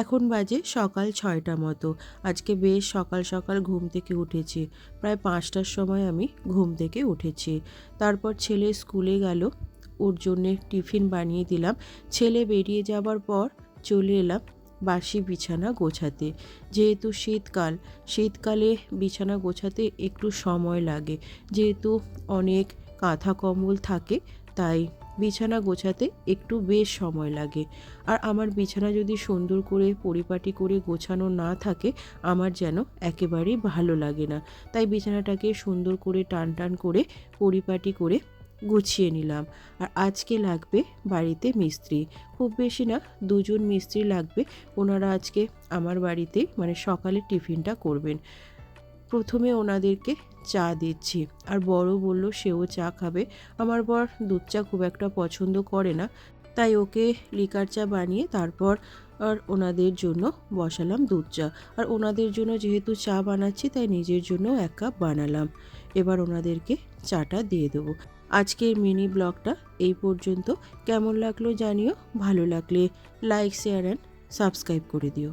এখন বাজে সকাল ৬টা মতো। আজকে বেশ সকাল সকাল ঘুম থেকে উঠেছি। প্রায় ৫টার সময় আমি ঘুম থেকে উঠেছি। তারপর ছেলে স্কুলে গেল, ওর জন্যে টিফিন বানিয়ে দিলাম। ছেলে বেরিয়ে যাবার পর চলে এলাম বাসি বিছানা গোছাতে। যেহেতু শীতকালে বিছানা গোছাতে একটু সময় লাগে। যেহেতু অনেক কাঁথা কম্বল থাকে, তাই বিছানা গোছাতে একটু বেশ সময় লাগে। আর আমার বিছানা যদি সুন্দর করে পরিপাটি করে গোছানো না থাকে, আমার যেন একেবারেই ভালো লাগে না। তাই বিছানাটাকে সুন্দর করে টান করে পরিপাটি করে গুছিয়ে নিলাম। আর আজকে লাগবে বাড়িতে মিস্ত্রি। খুব বেশি না, ২ জন মিস্ত্রি লাগবে। ওনারা আজকে আমার বাড়িতেই মানে সকালে টিফিনটা করবেন। প্রথমে ওনাদেরকে চা দিচ্ছি, আর বড় বলল সেও চা খাবে। আমার বর দুধ চা খুব একটা পছন্দ করে না, তাই ওকে লিকার চা বানিয়ে তারপর ওনাদের জন্য বসালাম দুধ চা। আর ওনাদের জন্য যেহেতু চা বানাচ্ছি, তাই নিজের জন্য ১ কাপ বানালাম। এবার ওনাদেরকে চাটা দিয়ে দেবো। আজকের মিনি ব্লগটা এই পর্যন্ত। কেমন লাগলো জানিও। ভালো লাগলে লাইক, শেয়ার অ্যান্ড সাবস্ক্রাইব করে দিও।